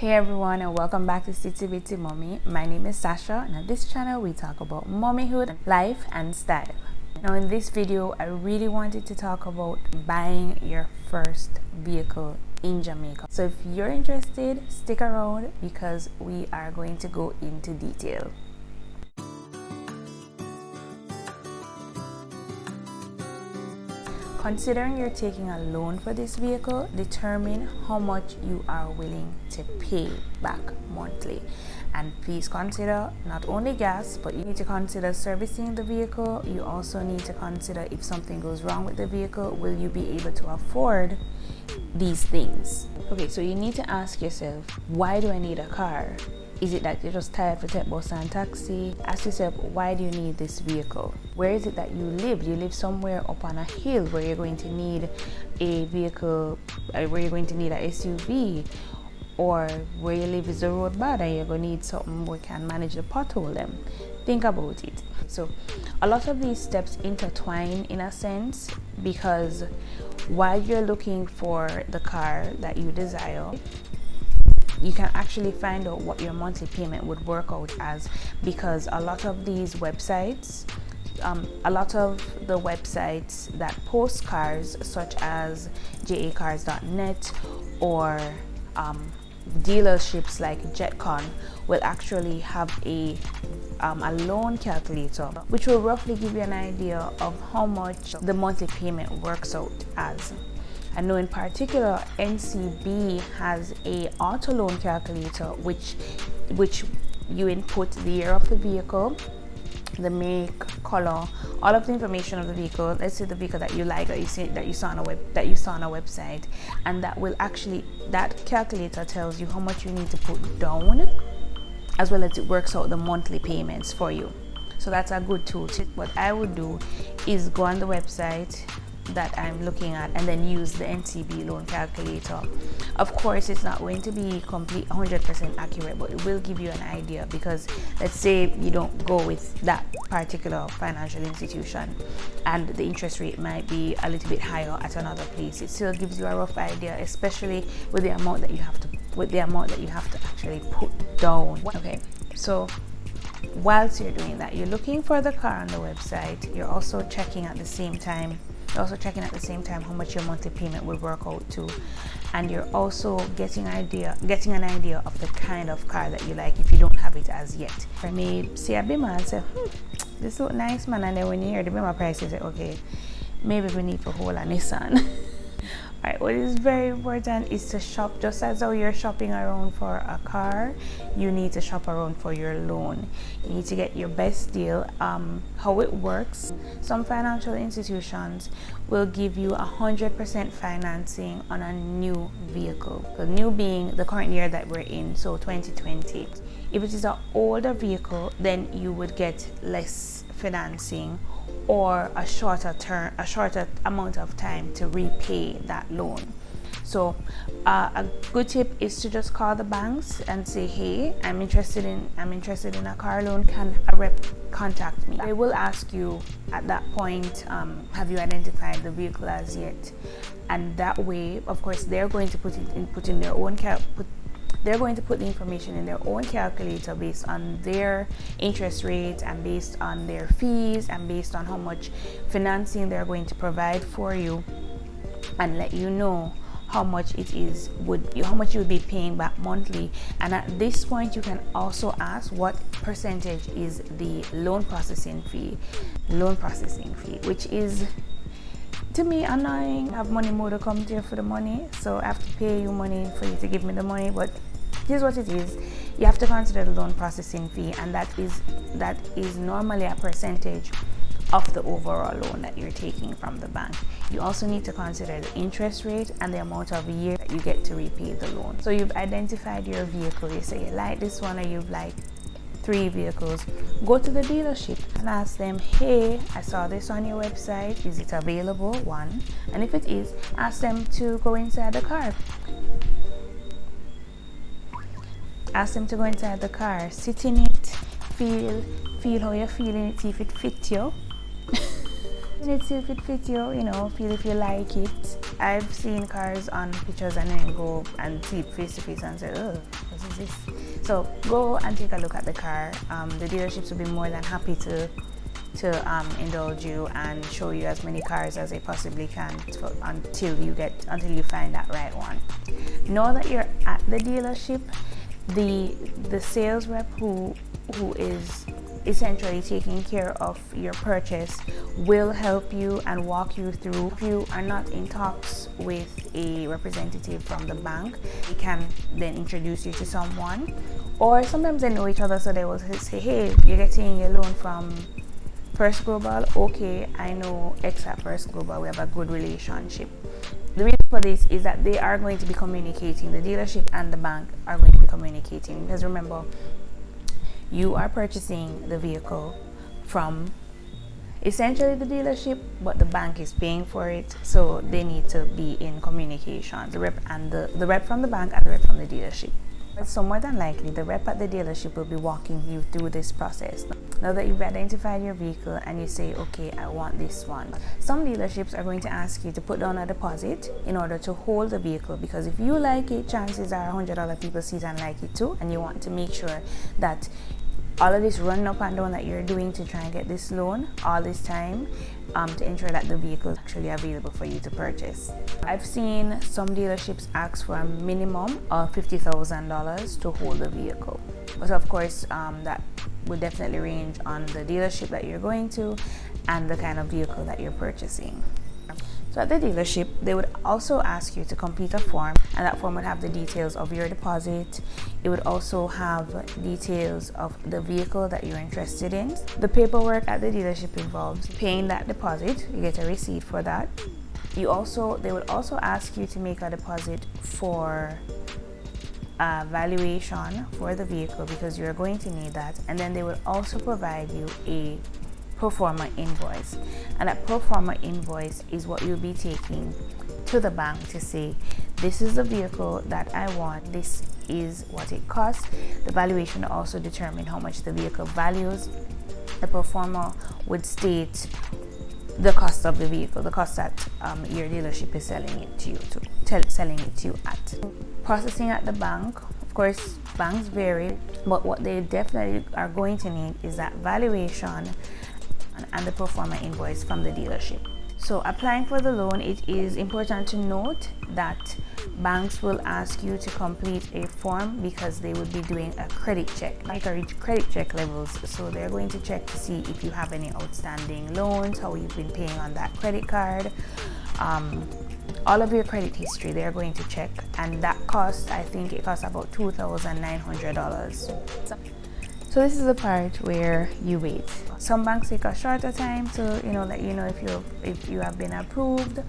Hey everyone, and welcome back to City Bitty Mommy. My name is Sasha, and on this channel we talk about mommyhood, life and style. Now in this video I really wanted to talk about buying your first vehicle in Jamaica. So if you're interested, stick around because we are going to go into detail. Considering you're taking a loan for this vehicle, determine how much you are willing to pay back monthly. And please consider not only gas, but you need to consider servicing the vehicle. You also need to consider if something goes wrong with the vehicle, will you be able to afford these things? Okay, so you need to ask yourself, why do I need a car? Is it that you're just tired for take bus and taxi? Ask yourself, why do you need this vehicle? Where is it that you live? You live somewhere up on a hill where you're going to need a vehicle, where you're going to need a SUV, or where you live is the road bad and you're going to need something where you can manage the pothole them. Think about it. So a lot of these steps intertwine in a sense, because while you're looking for the car that you desire, you can actually find out what your monthly payment would work out as, because a lot of these websites, a lot of the websites that post cars such as jacars.net or dealerships like JetCon will actually have a loan calculator, which will roughly give you an idea of how much the monthly payment works out as. I know in particular NCB has a auto loan calculator which you input the year of the vehicle, the make, color, all of the information of the vehicle. Let's say the vehicle that you like, that you saw on a website, and that calculator tells you how much you need to put down, as well as it works out the monthly payments for you. So that's a good tool. What I would do is go on the website that I'm looking at and then use the NCB loan calculator. Of course, it's not going to be complete 100% accurate, but it will give you an idea, because let's say you don't go with that particular financial institution and the interest rate might be a little bit higher at another place. It still gives you a rough idea, especially with the amount that you have to actually put down. Okay, so whilst you're doing that, you're looking for the car on the website, you're also checking at the same time how much your monthly payment will work out to, and you're also getting an idea of the kind of car that you like if you don't have it as yet. I may see a Bimmer and say, this looks nice, man, and then when you hear the Bimmer price, you say, okay, maybe we need to hold a Nissan. Alright, what is very important is to shop. Just as how you're shopping around for a car, you need to shop around for your loan. You need to get your best deal. How it works, some financial institutions will give you 100% financing on a new vehicle. The new being the current year that we're in, so 2020. If it is an older vehicle, then you would get less financing or a shorter amount of time to repay that loan. So a good tip is to just call the banks and say, hey, I'm interested in a car loan, can a rep contact me? They will ask you at that point, have you identified the vehicle as yet? And that way, of course, they're going to put the information in their own calculator based on their interest rate and based on their fees and based on how much financing they're going to provide for you, and let you know how much how much you would be paying back monthly. And at this point, you can also ask what percentage is the loan processing fee, which is, to me, annoying. I have money more to come to you for the money, so I have to pay you money for you to give me the money. But here's what it is: you have to consider the loan processing fee, and that is normally a percentage of the overall loan that you're taking from the bank. You also need to consider the interest rate and the amount of year that you get to repay the loan. So you've identified your vehicle. You say you like this one, or you've like 3 vehicles. Go to the dealership and ask them, hey, I saw this on your website, is it available? One, and if it is, ask them to go inside the car. Ask them to go inside the car, sit in it, feel how you're feeling it, see if it fits you. See if it fits you, feel if you like it. I've seen cars on pictures and then go and see it face to face and say, oh, else is this? So go and take a look at the car. The dealerships will be more than happy to indulge you and show you as many cars as they possibly can until you find that right one. Know that you're at the dealership. The sales rep who is essentially taking care of your purchase will help you and walk you through. If you are not in talks with a representative from the bank, they can then introduce you to someone, or sometimes they know each other, so they will say, hey, you're getting a loan from First Global. Okay, I know X at First Global, we have a good relationship. The reason for this is that they are going to be communicating, the dealership and the bank are going to be communicating, because remember, you are purchasing the vehicle from essentially the dealership, but the bank is paying for it, so they need to be in communication, the rep from the bank and the rep from the dealership. So more than likely, the rep at the dealership will be walking you through this process. Now that you've identified your vehicle and you say, okay, I want this one. Some dealerships are going to ask you to put down a deposit in order to hold the vehicle, because if you like it, chances are $100 people see it and like it too, and you want to make sure that all of this running up and down that you're doing to try and get this loan all this time, to ensure that the vehicle is actually available for you to purchase. I've seen some dealerships ask for a minimum of $50,000 to hold the vehicle. But of course, that would definitely range on the dealership that you're going to and the kind of vehicle that you're purchasing. So at the dealership, they would also ask you to complete a form, and that form would have the details of your deposit. It would also have details of the vehicle that you're interested in. The paperwork at the dealership involves paying that deposit. You get a receipt for that. They would also ask you to make a deposit for a valuation for the vehicle, because you're going to need that. And then they will also provide you a pro forma invoice, and that pro forma invoice is what you'll be taking to the bank to say, this is the vehicle that I want, this is what it costs. The valuation will also determine how much the vehicle values. The pro forma would state the cost of the vehicle, the cost that your dealership is selling it to you at. Processing at the bank, of course, banks vary, but what they definitely are going to need is that valuation and the pro forma invoice from the dealership. So applying for the loan, it is important to note that banks will ask you to complete a form, because they would be doing a credit check, like a credit check levels. So they're going to check to see if you have any outstanding loans, how you've been paying on that credit card, all of your credit history they're going to check, and that costs, I think it costs about $2,900. So this is the part where you wait. Some banks take a shorter time to let you know if you have been approved.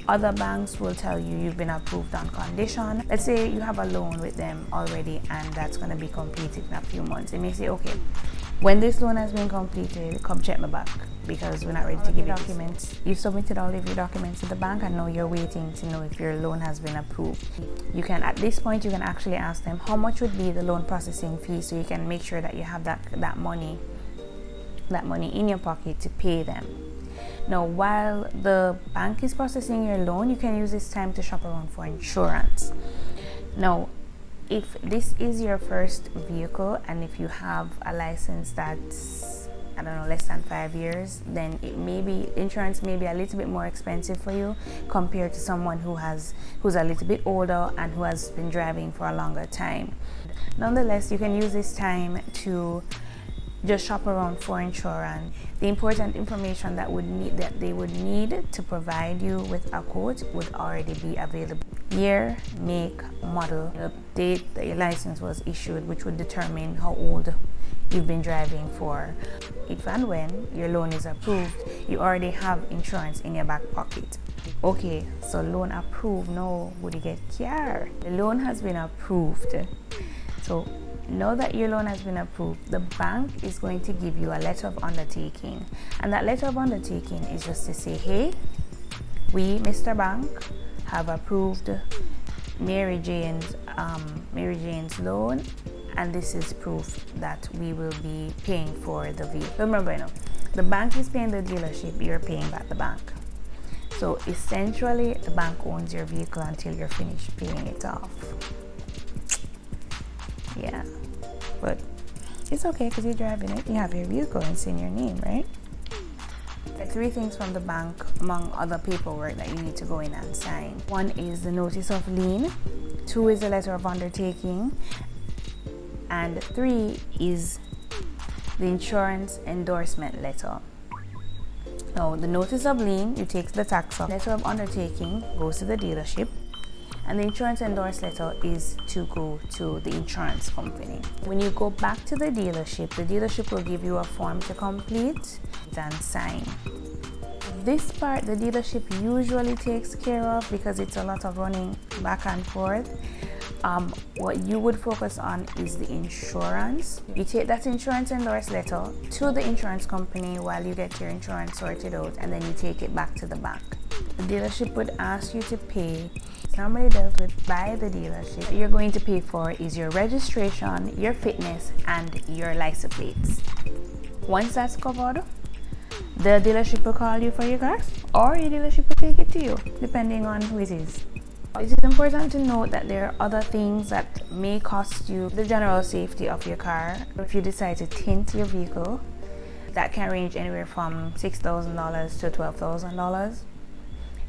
Other banks will tell you you've been approved on condition. Let's say you have a loan with them already and that's going to be completed in a few months. They may say, okay, when this loan has been completed, come check me back, because we're not ready to give you documents. You've submitted all of your documents to the bank, and now you're waiting to know if your loan has been approved. You can, at this point, you can actually ask them how much would be the loan processing fee, so you can make sure that you have that money in your pocket to pay them. Now, while the bank is processing your loan, you can use this time to shop around for insurance. Now, if this is your first vehicle and if you have a license that's, I don't know, less than 5 years, then insurance may be a little bit more expensive for you compared to someone who's a little bit older and who has been driving for a longer time. Nonetheless, you can use this time to just shop around for insurance. The important information that they would need to provide you with a quote would already be available. Year, make, model, the date that your license was issued, which would determine how old you've been driving for. If and when your loan is approved, you already have insurance in your back pocket. Okay, so loan approved, now would you get care? The loan has been approved. So now that your loan has been approved, the bank is going to give you a letter of undertaking. And that letter of undertaking is just to say, hey, we, Mr. Bank, have approved Mary Jane's loan, and this is proof that we will be paying for the vehicle. Remember, the bank is paying the dealership, you're paying back the bank. So essentially, the bank owns your vehicle until you're finished paying it off. but it's okay because you're driving it. You have your vehicle and it's in your name, right? There are 3 things from the bank among other paperwork that you need to go in and sign. 1 is the notice of lien, 2 is the letter of undertaking, and 3 is the insurance endorsement letter. Now, the notice of lien, you take to the tax office. Letter of undertaking goes to the dealership, and the insurance endorsed letter is to go to the insurance company. When you go back to the dealership will give you a form to complete and sign. This part the dealership usually takes care of because it's a lot of running back and forth. What you would focus on is the insurance. You take that insurance endorsed letter to the insurance company while you get your insurance sorted out, and then you take it back to the bank. The dealership would ask you to pay, normally dealt with by the dealership. What you're going to pay for is your registration, your fitness, and your license plates. Once that's covered, the dealership will call you for your car, or your dealership will take it to you, depending on who it is. It is important to note that there are other things that may cost you the general safety of your car. If you decide to tint your vehicle, that can range anywhere from $6,000 to $12,000.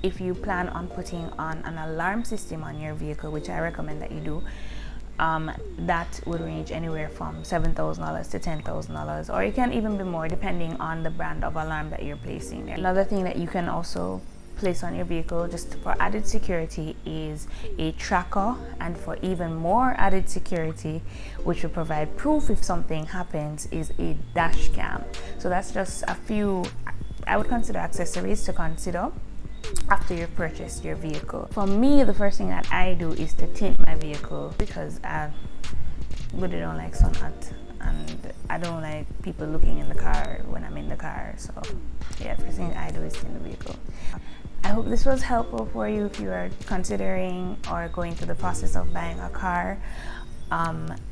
If you plan on putting on an alarm system on your vehicle, which I recommend that you do, that would range anywhere from $7,000 to $10,000, or it can even be more depending on the brand of alarm that you're placing there. Another thing that you can also place on your vehicle just for added security is a tracker, and for even more added security, which will provide proof if something happens, is a dash cam. So that's just a few, I would consider, accessories to consider after you've purchased your vehicle. For me, the first thing that I do is to tint my vehicle because I really don't like sunlight and I don't like people looking in the car when I'm in the car. So yeah, first thing I do is tint the vehicle. I hope this was helpful for you if you are considering or going through the process of buying a car.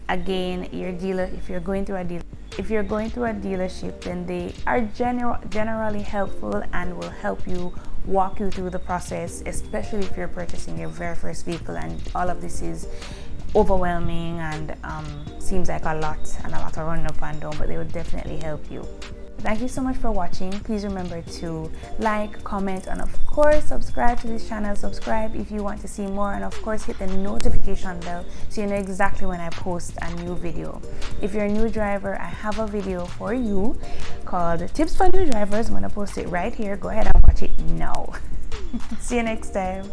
Again, your dealer, if you're going through a dealership, then they are generally helpful and will help you, walk you through the process, especially if you're purchasing your very first vehicle and all of this is overwhelming and seems like a lot of running up and down, but they will definitely help you. Thank you so much for watching. Please remember to like, comment, and of course subscribe to this channel. Subscribe if you want to see more, and of course hit the notification bell so you know exactly when I post a new video. If you're a new driver, I have a video for you called Tips for New Drivers. I'm going to post it right here. Go ahead and watch it now. See you next time.